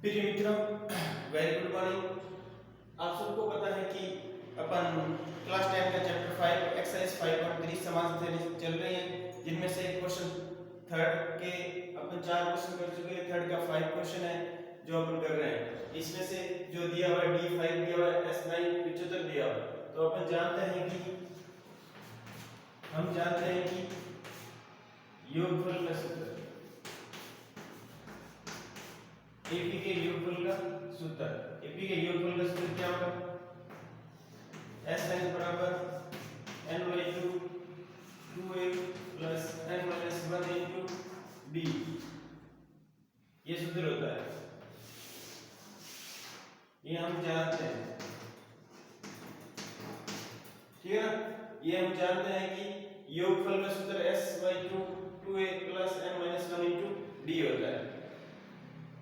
प्रिय मित्रों, very good morning. आप सबको पता है कि अपन क्लास 10 का चैप्टर 5 एक्सरसाइज 5.3 समास चल रही है, जिनमें से क्वेश्चन थर्ड के अपन 4 क्वेश्चन कर चुके हैं। थर्ड का 5 क्वेश्चन है जो अपन कर रहे हैं। इसमें से जो दिया हुआ है D5 दिया हुआ है, S9 75 दिया हुआ है। तो अपन जानते हैं कि योगफल का सूत्र एपी के योगफल का सूत्र क्या होगा? S9 बराबर n/2 2a plus n-1 into d, ये सूत्र होता है। ये हम जानते हैं, ठीक है ना? ये हम जानते हैं कि योगफल का सूत्र S/2 2a plus n-1 into d होता है।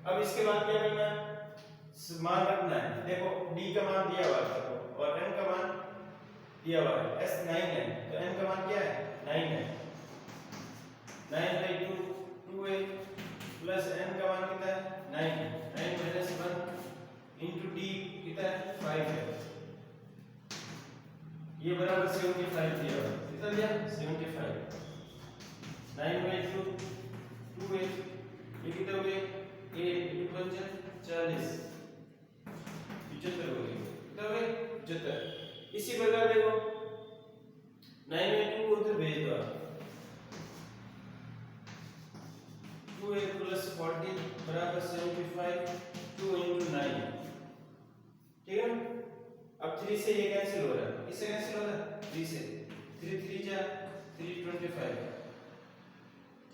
अब इसके बाद क्या करना है? मान रखना है। देखो d का मान दिया हुआ है और n का मान दिया हुआ है। S9 है तो n का मान क्या है? 9 है। 9/2 2a प्लस n का मान कितना है? 9 9 - 1 into d कितना है? 5 है। ये बराबर 75 दिया हुआ है। कितना दिया? 75। 9/2 2a ये कितना हो गया? 8 × 40 75 हो गई। कितना हो गया? 75। इसी प्रकार देखो 9/2 को उधर भेज दो। 2a + 40 = 75 2 × 9, ठीक है। अब 3 से ये कैंसिल हो रहा है, इससे कैंसिल हो रहा है 3 से। 3 3 जा 325,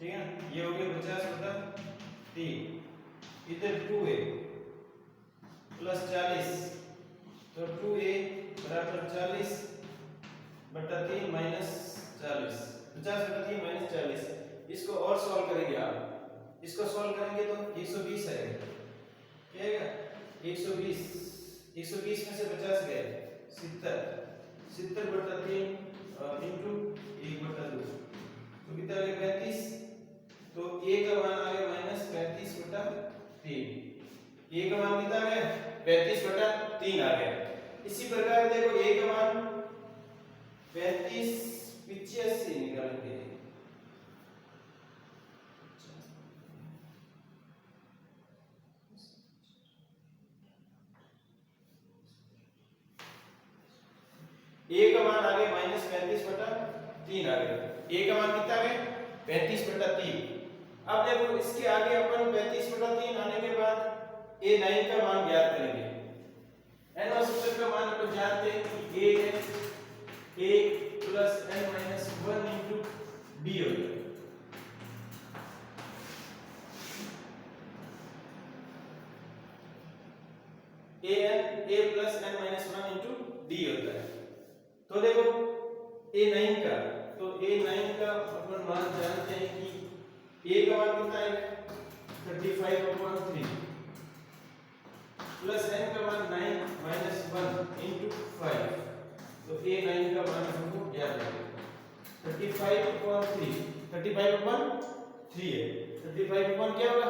ठीक है। ये हो गया 50/3। इधर 2a प्लस 40 तो 2a बराबर 40/3 माइनस 40, 50/3 माइनस 40। इसको और सॉल्व करेंगे आप। इसको सॉल्व करेंगे तो 120 आएगा। क्या आएगा? 120 में से 50 गए 70, 70/3 इंटू 1/2 तो कितना आ गया? 35। तो a का मान आ गया -35/3। a का मान कितना आ गया? 35/3 आ गया। इसी प्रकार देखो a का मान 35 85 निकालेंगे। a का मान आ गया -35/3 आ गया। a का मान कितना आ गया? 35/3। अब देखो इसके आगे अपन 35/3 आने के बाद a9 का मान ज्ञात करेंगे। n सूत्र का मान अपन जानते हैं कि a है a plus n-1 into d होता है। a plus n-1 into d होता है। तो देखो a9 का अपन मान जानते हैं कि a का मान कितना है? 35/3 प्लस n का मान 9 - 1 into 5। तो a9 का मान हमको ज्ञात है 35/3 35/3 है। 35 क्या होगा?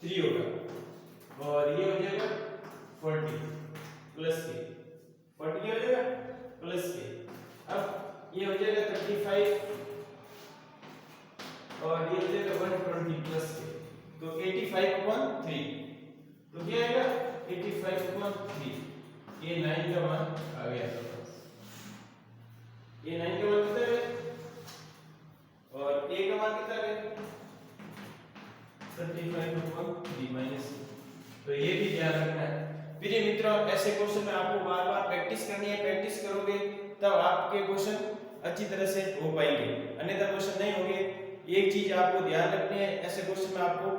3 होगा और ये हो जाएगा 40 प्लस के 40 हो जाएगा प्लस के। अब ये हो जाएगा 35 और ये हो जाएगा 120 प्लस के, तो 85/3। तो क्या आएगा? 85/3। ये 9 का मान आ गया। ये 9 का मान कितना है और a का मान कितना है? 35/3 माइनस। तो ये भी ध्यान रखना है। प्रिय मित्रों, ऐसे क्वेश्चन में आपको बार-बार प्रैक्टिस करनी है। प्रैक्टिस करोगे तब आपके क्वेश्चन अच्छी तरह से हो पाएंगे, अन्यथा क्वेश्चन नहीं होंगे। एक चीज आपको ध्यान रखनी है, ऐसे क्वेश्चन में आपको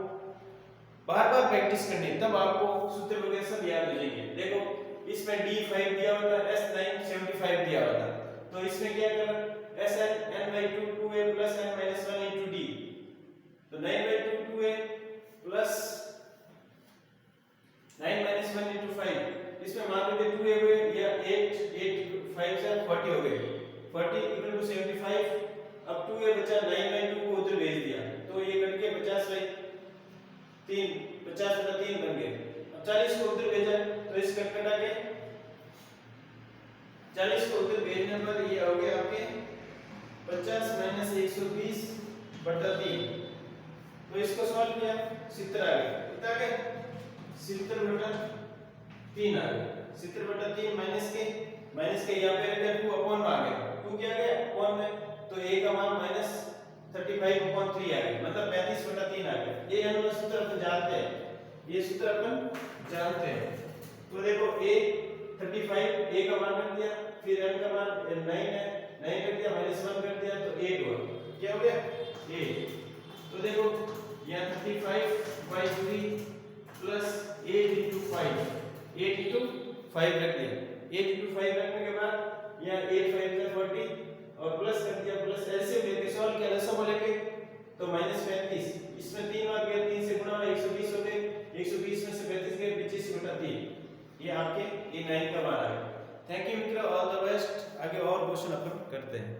बार-बार प्रैक्टिस करनी है, तब आपको सूत्र वगैरह सब याद हो जाएंगे। देखो इसमें D5 दिया हुआ था, S9 75 दिया हुआ था। तो इसमें क्या करना? n/2 2a plus n-1 into d। तो 9/2 2a प्लस 9 - 1 into 5। इसमें मान लो कि 2a हुए या 8 5 से 40 हो गए। 40 = 75। अब 2a बचा, 9/2 को उधर भेज दिया तो ये कट के 50 रहे। 3 50/3 बन गए। अब 40 को उधर भेजा तो इस कट कटा के 40 को उधर भेजने पर ये हो गया आपके 50 - 120/3। तो इसको सॉल्व किया 70 आ गया। कितना आ गया 70/3 आ गया। 70/3 माइनस के यहाँ पे अगर 2 अपॉन में आ गया 2 क्या आ गया अपॉन में, तो a का मान -35/3 आ गया, मतलब 35/3 आ गया। ये हम लोग सूत्र अपन जानते हैं, ये सूत्र अपन जानते हैं। तो देखो a 35 a का मान रख दिया, फिर n का मान 9 है, 9 कर दिया -1 कर दिया तो 8 हुआ। क्या हो गया 8। तो देखो यहाँ 35/3 प्लस 8 × 5 8 × 5 रख दिया। 8 × 5 रखने के बाद यहाँ 8 5 × 40 और प्लस कर दिया, प्लस ऐसे लेके सॉल्व किया लसा बोलेंगे तो -35, इसमें 3 आ गया, 3 से गुणा 120 हो गए, 120 में से 35 गए 85/3। ये आपके A9 का मान आ गया। थैंक यू मित्रों, ऑल द बेस्ट। आगे और क्वेश्चन अपन करते हैं।